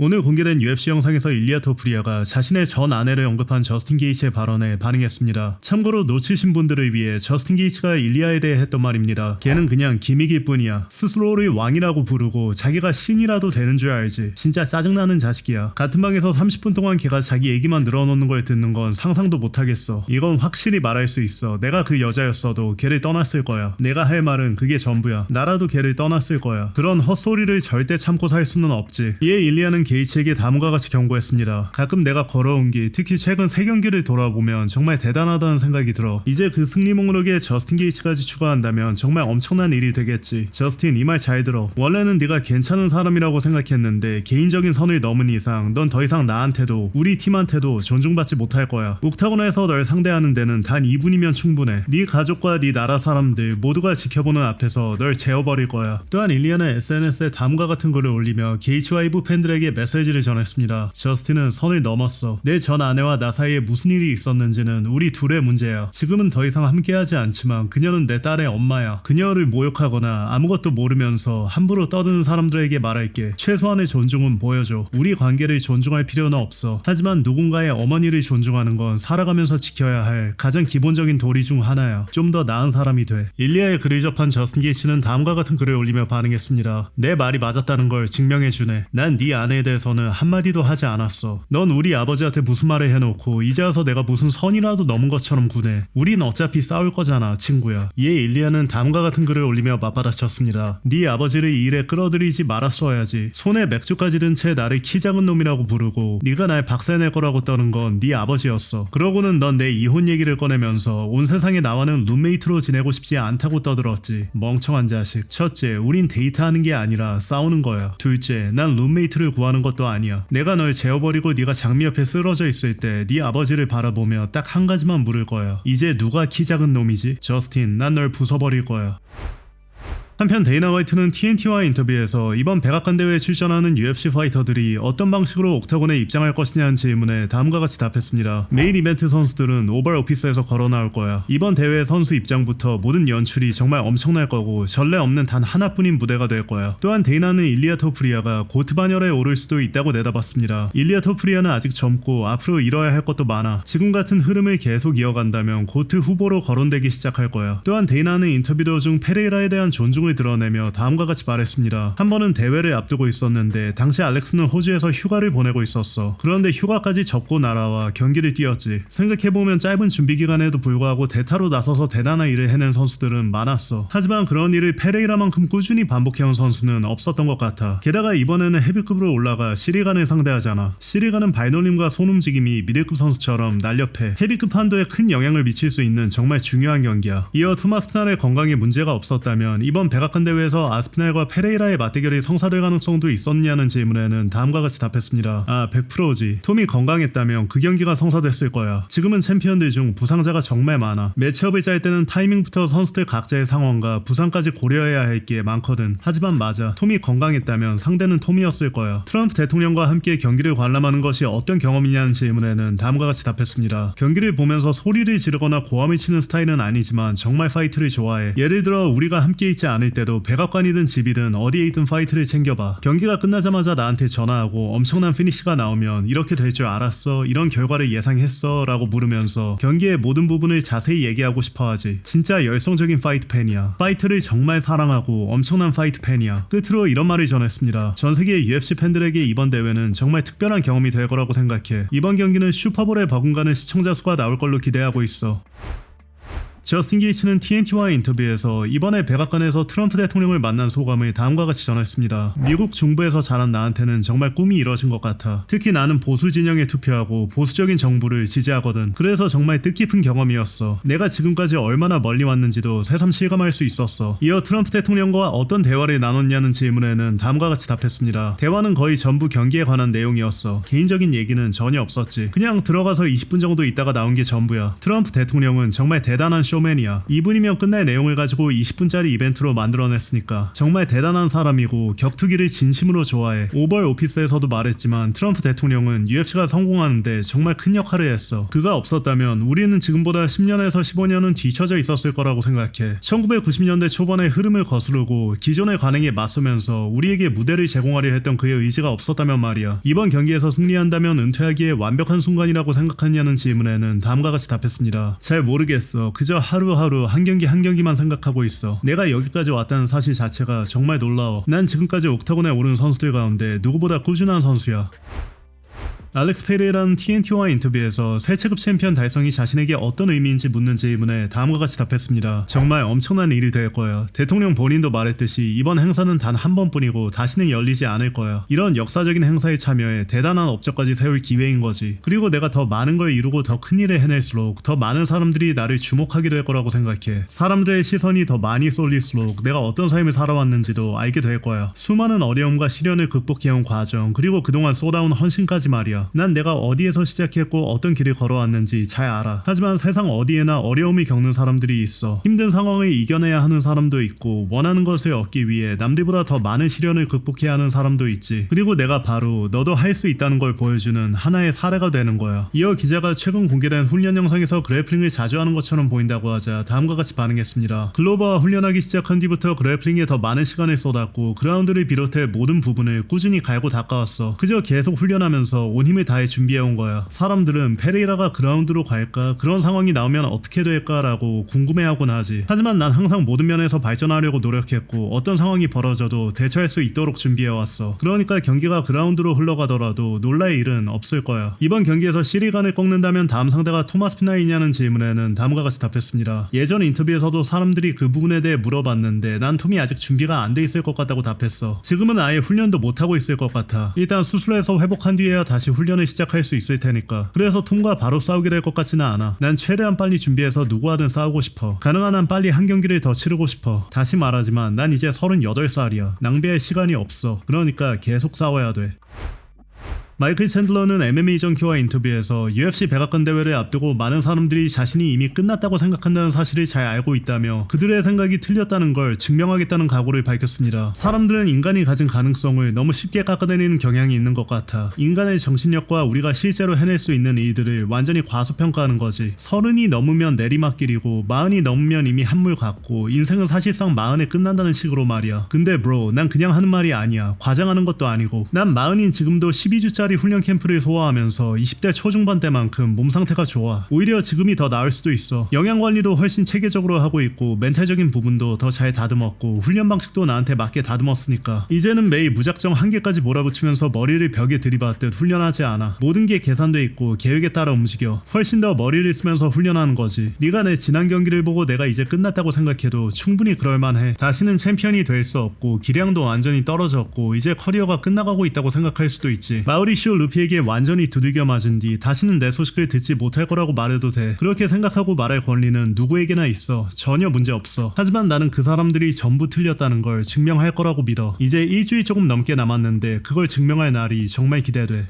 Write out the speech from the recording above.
오늘 공개된 UFC 영상에서 일리아 토프리아가 자신의 전 아내를 언급한 저스틴 게이츠의 발언에 반응했습니다. 참고로 놓치신 분들을 위해 저스틴 게이츠가 일리아에 대해 했던 말입니다. 걔는 그냥 기믹일 뿐이야. 스스로를 왕이라고 부르고 자기가 신이라도 되는 줄 알지. 진짜 짜증나는 자식이야. 같은 방에서 30분 동안 걔가 자기 얘기만 늘어놓는 걸 듣는 건 상상도 못하겠어. 이건 확실히 말할 수 있어. 내가 그 여자였어도 걔를 떠났을 거야. 내가 할 말은 그게 전부야. 나라도 걔를 떠났을 거야. 그런 헛소리를 절대 참고 살 수는 없지. 이에 일리아는 게이츠에게 다음과 같이 경고했습니다. 가끔 내가 걸어온 길, 특히 최근 3경기를 돌아보면 정말 대단하다는 생각이 들어. 이제 그 승리 목록에 저스틴 게이츠까지 추가한다면 정말 엄청난 일이 되겠지. 저스틴, 이 말 잘 들어. 원래는 네가 괜찮은 사람이라고 생각했는데 개인적인 선을 넘은 이상 넌 더 이상 나한테도 우리 팀한테도 존중받지 못할 거야. 옥타곤에서 널 상대하는 데는 단 2분이면 충분해. 네 가족과 네 나라 사람들 모두가 지켜보는 앞에서 널 재워버릴 거야. 또한 일리아는 SNS에 다음과 같은 글을 올리며 게이츠와 이브 팬들에게 메시지를 전했습니다. 저스틴은 선을 넘었어. 내 전 아내와 나 사이에 무슨 일이 있었는지는 우리 둘의 문제야. 지금은 더 이상 함께하지 않지만 그녀는 내 딸의 엄마야. 그녀를 모욕하거나 아무것도 모르면서 함부로 떠드는 사람들에게 말할게. 최소한의 존중은 보여줘. 우리 관계를 존중할 필요는 없어. 하지만 누군가의 어머니를 존중하는 건 살아가면서 지켜야 할 가장 기본적인 도리 중 하나야. 좀 더 나은 사람이 돼. 일리아의 글을 접한 저스틴 게이츠는 다음과 같은 글을 올리며 반응했습니다. 내 말이 맞았다는 걸 증명해주네. 난 네 아내에 대해서는 한마디도 하지 않았어. 넌 우리 아버지한테 무슨 말을 해놓고 이제 와서 내가 무슨 선이라도 넘은 것처럼 구네. 우린 어차피 싸울 거잖아, 친구야. 이에 일리아는 다음과 같은 글을 올리며 맞받아쳤습니다. 네 아버지를 이 일에 끌어들이지 말았어야지. 손에 맥주까지 든 채 나를 키 작은 놈이라고 부르고 네가 날 박살낼 거라고 떠는 건 네 아버지였어. 그러고는 넌 내 이혼 얘기를 꺼내면서 온 세상에 나와는 룸메이트로 지내고 싶지 않다고 떠들었지. 멍청한 자식. 첫째, 우린 데이트하는 게 아니라 싸우는 거야. 둘째, 난 룸메이트를 구하는 것도 아니야. 내가 널 재워버리고 네가 장미 옆에 쓰러져 있을 때 네 아버지를 바라보며 딱 한 가지만 물을 거야. 이제 누가 키 작은 놈이지? 저스틴, 난 널 부숴버릴 거야. 한편 데이나 화이트는 TNT와의 인터뷰에서 이번 백악관 대회에 출전하는 UFC 파이터들이 어떤 방식으로 옥타곤에 입장할 것이냐는 질문에 다음과 같이 답했습니다. 메인 이벤트 선수들은 오벌 오피스에서 걸어 나올 거야. 이번 대회 선수 입장부터 모든 연출이 정말 엄청날 거고 전례 없는 단 하나뿐인 무대가 될 거야. 또한 데이나는 일리아 토프리아가 고트 반열에 오를 수도 있다고 내다봤습니다. 일리아 토프리아는 아직 젊고 앞으로 이뤄야 할 것도 많아. 지금 같은 흐름을 계속 이어간다면 고트 후보로 거론되기 시작할 거야. 또한 데이나는 인터뷰 도중 페레이라에 대한 존중을 드러내며 다음과 같이 말했습니다. 한 번은 대회를 앞두고 있었는데 당시 알렉스는 호주에서 휴가를 보내고 있었어. 그런데 휴가까지 접고 날아와 경기를 뛰었지. 생각해보면 짧은 준비 기간에도 불구하고 대타로 나서서 대단한 일을 해낸 선수들은 많았어. 하지만 그런 일을 페레이라만큼 꾸준히 반복해온 선수는 없었던 것 같아. 게다가 이번에는 헤비급으로 올라가 시리간을 상대하잖아. 시리간은 발놀림과 손움직임이 미들급 선수처럼 날렵해 헤비급 한도에 큰 영향을 미칠 수 있는 정말 중요한 경기야. 이어 토마스 피날의 건강에 문제가 없었다면 이번 백악관 대회에서 아스피날과 페레이라의 맞대결이 성사될 가능성도 있었냐는 질문에는 다음과 같이 답했습니다. 100%지. 톰이 건강했다면 그 경기가 성사됐을 거야. 지금은 챔피언들 중 부상자가 정말 많아. 매치업을 짤 때는 타이밍부터 선수들 각자의 상황과 부상까지 고려해야 할 게 많거든. 하지만 맞아. 톰이 건강했다면 상대는 톰이었을 거야. 트럼프 대통령과 함께 경기를 관람하는 것이 어떤 경험이냐는 질문에는 다음과 같이 답했습니다. 경기를 보면서 소리를 지르거나 고함을 치는 스타일은 아니지만 정말 파이트를 좋아해. 예를 들어 우리가 함께 있지 않을 때도 백악관이든 집이든 어디에 있든 파이트를 챙겨봐. 경기가 끝나자마자 나한테 전화하고 엄청난 피니시가 나오면 이렇게 될 줄 알았어, 이런 결과를 예상했어 라고 물으면서 경기의 모든 부분을 자세히 얘기하고 싶어하지. 진짜 열성적인 파이트 팬이야. 파이트를 정말 사랑하고 엄청난 파이트 팬이야. 끝으로 이런 말을 전했습니다. 전세계 UFC 팬들에게 이번 대회는 정말 특별한 경험이 될 거라고 생각해. 이번 경기는 슈퍼볼에 버금가는 시청자 수가 나올 걸로 기대하고 있어. 저스틴 게이츠는 TNT와의 인터뷰에서 이번에 백악관에서 트럼프 대통령을 만난 소감을 다음과 같이 전했습니다. 미국 중부에서 자란 나한테는 정말 꿈이 이뤄진 것 같아. 특히 나는 보수 진영에 투표하고 보수적인 정부를 지지하거든. 그래서 정말 뜻깊은 경험이었어. 내가 지금까지 얼마나 멀리 왔는지도 새삼 실감할 수 있었어. 이어 트럼프 대통령과 어떤 대화를 나눴냐는 질문에는 다음과 같이 답했습니다. 대화는 거의 전부 경기에 관한 내용이었어. 개인적인 얘기는 전혀 없었지. 그냥 들어가서 20분 정도 있다가 나온 게 전부야. 트럼프 대통령은 정말 대단한 쇼맨이야. 2분이면 끝날 내용을 가지고 20분짜리 이벤트로 만들어냈으니까 정말 대단한 사람이고 격투기를 진심으로 좋아해. 오벌 오피스에서도 말했지만 트럼프 대통령은 UFC가 성공하는데 정말 큰 역할을 했어. 그가 없었다면 우리는 지금보다 10년에서 15년은 뒤처져 있었을 거라고 생각해. 1990년대 초반의 흐름을 거스르고 기존의 관행에 맞서면서 우리에게 무대를 제공하려 했던 그의 의지가 없었다면 말이야. 이번 경기에서 승리한다면 은퇴하기에 완벽한 순간이라고 생각하냐는 질문에는 다음과 같이 답했습니다. 잘 모르겠어. 그저 하루하루 한 경기 한 경기만 생각하고 있어. 내가 여기까지 왔다는 사실 자체가 정말 놀라워. 난 지금까지 옥타곤에 오른 선수들 가운데 누구보다 꾸준한 선수야. 알렉스 페레이라는 TNT와의 인터뷰에서 새 체급 챔피언 달성이 자신에게 어떤 의미인지 묻는 질문에 다음과 같이 답했습니다. 정말 엄청난 일이 될 거야. 대통령 본인도 말했듯이 이번 행사는 단 한 번뿐이고 다시는 열리지 않을 거야. 이런 역사적인 행사에 참여해 대단한 업적까지 세울 기회인 거지. 그리고 내가 더 많은 걸 이루고 더 큰 일을 해낼수록 더 많은 사람들이 나를 주목하게 될 거라고 생각해. 사람들의 시선이 더 많이 쏠릴수록 내가 어떤 삶을 살아왔는지도 알게 될 거야. 수많은 어려움과 시련을 극복해온 과정, 그리고 그동안 쏟아온 헌신까지 말이야. 난 내가 어디에서 시작했고 어떤 길을 걸어왔는지 잘 알아. 하지만 세상 어디에나 어려움을 겪는 사람들이 있어. 힘든 상황을 이겨내야 하는 사람도 있고 원하는 것을 얻기 위해 남들보다 더 많은 시련을 극복해야 하는 사람도 있지. 그리고 내가 바로 너도 할 수 있다는 걸 보여주는 하나의 사례가 되는 거야. 이어 기자가 최근 공개된 훈련 영상에서 그래플링을 자주 하는 것처럼 보인다고 하자 다음과 같이 반응했습니다. 글로버와 훈련하기 시작한 뒤부터 그래플링에 더 많은 시간을 쏟았고 그라운드를 비롯해 모든 부분을 꾸준히 갈고 닦아왔어. 그저 계속 훈련하면서 온 힘을 다해 준비해온 거야. 사람들은 페레이라가 그라운드로 갈까? 그런 상황이 나오면 어떻게 될까라고 궁금해하곤 하지. 하지만 난 항상 모든 면에서 발전하려고 노력했고 어떤 상황이 벌어져도 대처할 수 있도록 준비해왔어. 그러니까 경기가 그라운드로 흘러가더라도 놀랄 일은 없을 거야. 이번 경기에서 시리간을 꺾는다면 다음 상대가 토마스 피나이냐는 질문에는 다음과 같이 답했습니다. 예전 인터뷰에서도 사람들이 그 부분에 대해 물어봤는데 난 톰이 아직 준비가 안 돼 있을 것 같다고 답했어. 지금은 아예 훈련도 못하고 있을 것 같아. 일단 수술해서 회복한 뒤에야 다시 훈련을 시작할 수 있을 테니까. 그래서 톰과 바로 싸우게 될 것 같지는 않아. 난 최대한 빨리 준비해서 누구와든 싸우고 싶어. 가능한 한 빨리 한 경기를 더 치르고 싶어. 다시 말하지만 난 이제 38살이야. 낭비할 시간이 없어. 그러니까 계속 싸워야 돼. 마이클 챈들러는 MMA 정키와 인터뷰에서 UFC 백악관 대회를 앞두고 많은 사람들이 자신이 이미 끝났다고 생각한다는 사실을 잘 알고 있다며 그들의 생각이 틀렸다는 걸 증명하겠다는 각오를 밝혔습니다. 사람들은 인간이 가진 가능성을 너무 쉽게 깎아내리는 경향이 있는 것 같아. 인간의 정신력과 우리가 실제로 해낼 수 있는 일들을 완전히 과소평가하는 거지. 30이 넘으면 내리막길이고 40이 넘으면 이미 한물 갔고 인생은 사실상 40에 끝난다는 식으로 말이야. 근데 브로, 난 그냥 하는 말이 아니야. 과장하는 것도 아니고. 난 40인 지금도 12주짜리 훈련 캠프를 소화하면서 20대 초중반 때만큼 몸 상태가 좋아. 오히려 지금이 더 나을 수도 있어. 영양 관리도 훨씬 체계적으로 하고 있고 멘탈적인 부분도 더 잘 다듬었고 훈련 방식도 나한테 맞게 다듬었으니까 이제는 매일 무작정 한계까지 몰아붙이면서 머리를 벽에 들이받듯 훈련하지 않아. 모든 게 계산돼 있고 계획에 따라 움직여. 훨씬 더 머리를 쓰면서 훈련하는 거지. 네가 내 지난 경기를 보고 내가 이제 끝났다고 생각해도 충분히 그럴만해. 다시는 챔피언이 될 수 없고 기량도 완전히 떨어졌고 이제 커리어가 끝나가고 있다고 생각할 수도 있지. 마우리시오 루피에게 완전히 두들겨 맞은 뒤 다시는 내 소식을 듣지 못할 거라고 말해도 돼. 그렇게 생각하고 말할 권리는 누구에게나 있어. 전혀 문제 없어. 하지만 나는 그 사람들이 전부 틀렸다는 걸 증명할 거라고 믿어. 이제 일주일 조금 넘게 남았는데 그걸 증명할 날이 정말 기대돼.